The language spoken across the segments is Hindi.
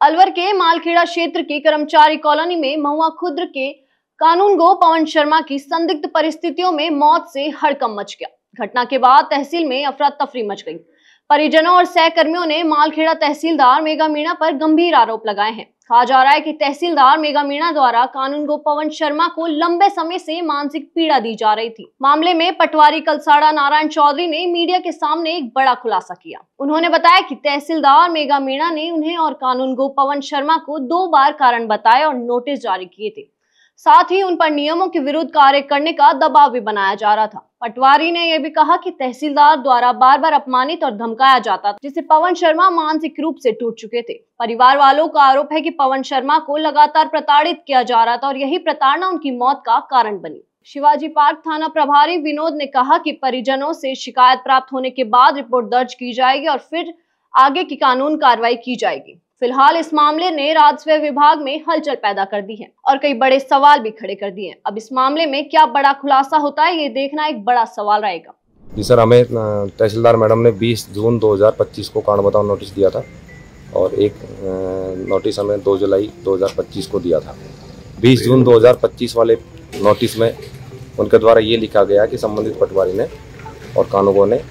अलवर के मालखेड़ा क्षेत्र की कर्मचारी कॉलोनी में महुआ खुर्द के कानूनगो पवन शर्मा की संदिग्ध परिस्थितियों में मौत से हड़कंप मच गया। घटना के बाद तहसील में अफरा तफरी मच गई। परिजनों और सहकर्मियों ने मालखेड़ा तहसीलदार मेघा मीणा पर गंभीर आरोप लगाए हैं। कहा जा रहा है कि तहसीलदार मेघा मीणा द्वारा कानूनगो पवन शर्मा को लंबे समय से मानसिक पीड़ा दी जा रही थी। मामले में पटवारी कलसाड़ा नारायण चौधरी ने मीडिया के सामने एक बड़ा खुलासा किया। उन्होंने बताया कि तहसीलदार मेघा मीणा ने उन्हें और कानूनगो पवन शर्मा को 2 बार कारण बताए और नोटिस जारी किए थे। साथ ही उन पर नियमों के विरुद्ध कार्य करने का दबाव भी बनाया जा रहा था। पटवारी ने यह भी कहा कि तहसीलदार द्वारा बार बार अपमानित और धमकाया जाता था, जिससे पवन शर्मा मानसिक रूप से टूट चुके थे। परिवार वालों का आरोप है कि पवन शर्मा को लगातार प्रताड़ित किया जा रहा था और यही प्रताड़ना उनकी मौत का कारण बनी। शिवाजी पार्क थाना प्रभारी विनोद ने कहा कि परिजनों से शिकायत प्राप्त होने के बाद रिपोर्ट दर्ज की जाएगी और फिर आगे की कानून कार्रवाई की जाएगी। फिलहाल इस मामले ने राजस्व विभाग में हलचल पैदा कर दी है और कई बड़े सवाल भी खड़े कर दिए हैं। अब इस मामले में क्या बड़ा खुलासा होता है, ये देखना एक बड़ा सवाल रहेगा। जी सर, हमें तहसीलदार मैडम ने 20 जून 2025 को कारण बताओ नोटिस दिया था और एक नोटिस हमें 2 जुलाई 2025 को दिया था। 20 जून 2025 वाले नोटिस में उनके द्वारा ये लिखा गया कि संबंधित पटवारी ने और कानूनगो ने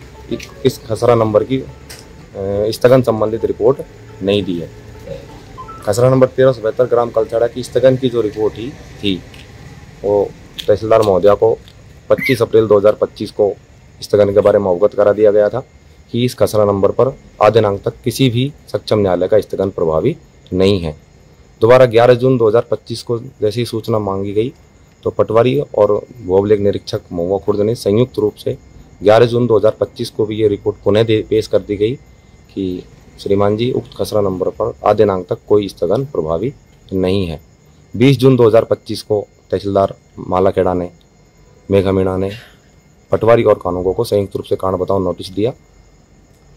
इस खसरा नंबर की स्थगन संबंधित रिपोर्ट नहीं दी है। खसरा नंबर 1372 ग्राम कलसाड़ा की स्थगन की जो रिपोर्ट थी वो तहसीलदार महोदया को 25 अप्रैल 2025 को स्थगन के बारे में अवगत करा दिया गया था कि इस खसरा नंबर पर आज दिनांक तक किसी भी सक्षम न्यायालय का स्थगन प्रभावी नहीं है। दोबारा 11 जून 2025 को जैसी सूचना मांगी गई तो पटवारी और भूअभिलेख निरीक्षक महुआ खुर्द ने संयुक्त रूप से 11 जून 2025 को भी ये रिपोर्ट पुनः पेश कर दी गई कि श्रीमान जी उक्त खसरा नंबर पर आज दिनांक तक कोई स्थगन प्रभावी नहीं है। 20 जून 2025 को तहसीलदार मालखेड़ा ने मेघा मीणा ने पटवारी और कानूनगो को संयुक्त रूप से कारण बताओ नोटिस दिया,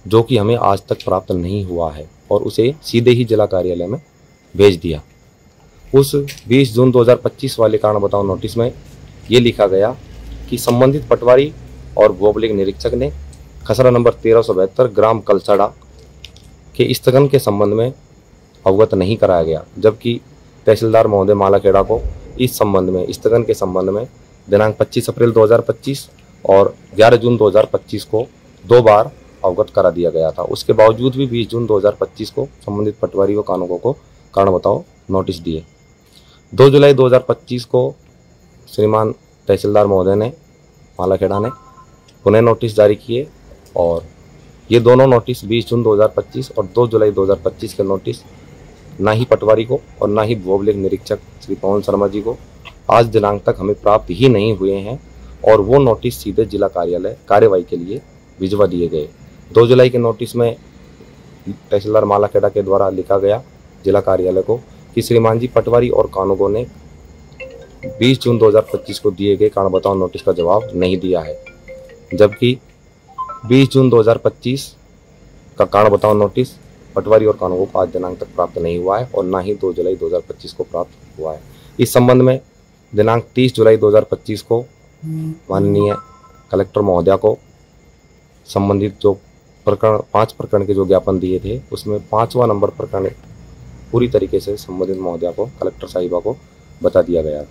जो कि हमें आज तक प्राप्त नहीं हुआ है और उसे सीधे ही जिला कार्यालय में भेज दिया। उस 20 जून 2025 वाले कारण बताओ नोटिस में ये लिखा गया कि संबंधित पटवारी और भूअभिलेख निरीक्षक ने खसरा नंबर 1372 ग्राम कलसाड़ा के स्थगन के संबंध में अवगत नहीं कराया गया, जबकि तहसीलदार महोदय मालखेड़ा को इस संबंध में स्थगन के संबंध में दिनांक 25 अप्रैल 2025 और 11 जून 2025 को 2 बार अवगत करा दिया गया था। उसके बावजूद भी 20 जून 2025 को संबंधित पटवारी व कानूनगो को कारण बताओ नोटिस दिए। 2 जुलाई 2025 को श्रीमान तहसीलदार महोदय ने मालखेड़ा ने पुनः नोटिस जारी किए और ये दोनों नोटिस 20 जून 2025 और 2 जुलाई 2025 के नोटिस ना ही पटवारी को और ना ही भूअभिलेख निरीक्षक श्री पवन शर्मा जी को आज दिनांक तक हमें प्राप्त ही नहीं हुए हैं और वो नोटिस सीधे जिला कार्यालय कार्यवाही के लिए भिजवा दिए गए। 2 जुलाई के नोटिस में तहसीलदार मालखेड़ा के द्वारा लिखा गया जिला कार्यालय को कि श्रीमान जी पटवारी और कानूनगो ने 20 जून 2025 को दिए गए कारण बताओ नोटिस का जवाब नहीं दिया है, जबकि 20 जून 2025 का कारण बताओ नोटिस पटवारी और कानूनगो को आज दिनांक तक प्राप्त नहीं हुआ है और ना ही 2 जुलाई 2025 को प्राप्त हुआ है। इस संबंध में दिनांक 30 जुलाई 2025 को माननीय कलेक्टर महोदया को संबंधित जो प्रकरण 5 प्रकरण के जो ज्ञापन दिए थे उसमें 5वां नंबर प्रकरण पूरी तरीके से संबंधित महोदया को कलेक्टर साहिबा को बता दिया गया था।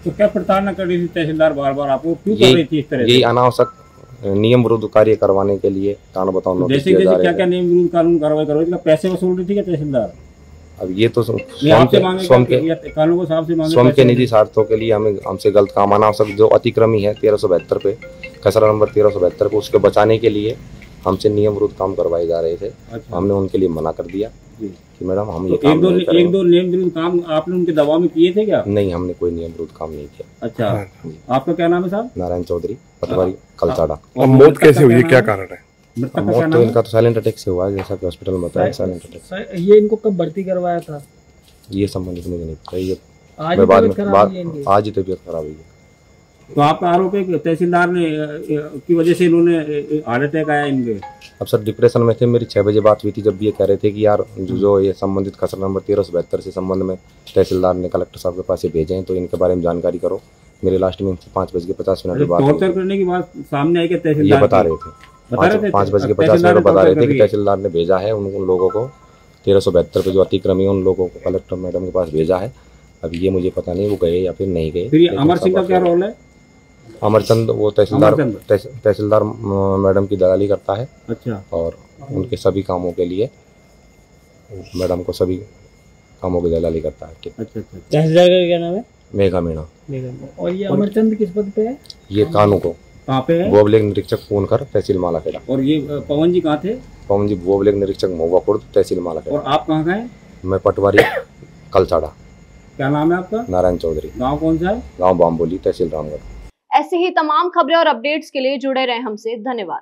तो क्या प्रताड़ना कर रही थी तहसीलदार बार-बार आपको, क्यों कर रही थी इस तरह से? यही अनावश्यक नियम विरुद्ध कार्य करवाने के लिए कारण बताओ नोटिस दिया जा रहा है। क्या क्या नियम विरुद्ध कानून कार्रवाई करवाई थी? पैसे वसूल रही थी क्या तहसीलदार? अब ये तो स्वयं के निजी स्वार्थों के लिए हमसे गलत काम अनावश्यक जो अतिक्रमी है 1372 पे खसरा नंबर 1372 को उसके बचाने के लिए हमसे नियम विरुद्ध काम करवाए जा रहे थे। अच्छा। हमने उनके लिए मना कर दिया कि मैडम हम ये काम नहीं करेंगे। एक दो नियम विरुद्ध काम आपने उनके दबाव में किए थे क्या? नहीं, हमने कोई नियम विरुद्ध काम नहीं किया। अच्छा, आपका क्या नाम है साहब? नारायण चौधरी, पटवारी कलसाड़ा। और मौत कैसे हुई, क्या कारण है? मौत तो इनका तो साइलेंट अटैक से हुआ है, जैसा कि हॉस्पिटल में बताया साइलेंट अटैक। ये इनको कब भर्ती करवाया था? ये संबंधित मुझे नहीं पता, ये आज ही तबीयत खराब हुई है। तो आपका आरोप है कि तहसीलदार ने की वजह से इन्होंने हार्ट अटैक आया इनके? अब सर डिप्रेशन में थे, मेरी 6 बजे बात हुई थी जब ये कह रहे थे कि यार जो ये संबंधित खसरा नंबर 1372 से संबंध में तहसीलदार ने कलेक्टर साहब के पास ये भेजे हैं तो इनके बारे में जानकारी करो। मेरे लास्ट में 5:50 के बाद टॉर्चर करने की बात सामने आई कि तहसीलदार ये बता रहे थे 5:50 बता रहे थे कि तहसीलदार ने भेजा है उन लोगों को 1372 पे जो अतिक्रमी है उन लोगों को कलेक्टर मैडम के पास भेजा है। अब ये मुझे पता नहीं वो गए या फिर नहीं गए। फिर ये अमर सिंह का क्या रोल है? अमरचंद वो तहसीलदार मैडम की दलाली करता है। अच्छा। और उनके सभी कामों के लिए मैडम को सभी कामों की दलाली करता है। तहसीलदार का क्या नाम है? मेघा मीणा। और ये अमरचंद किस पद पे है? ये कानू को कहाँ पे है? वो अभिलेख निरीक्षक पूनकर तहसील मालाखेड़ा। और ये पवन जी कहाँ थे? पवन जी वो अभिलेख निरीक्षक महुआ खुर्द तहसील मालाखेड़ा। और आप कहाँ गए? मैं पटवारी कलसाड़ा। क्या नाम है आपका? नारायण चौधरी। गाँव कौन सा है? गाँव बाम्बोली तहसील रामगढ़। ऐसे ही तमाम खबरें और अपडेट्स के लिए जुड़े रहें हमसे। धन्यवाद।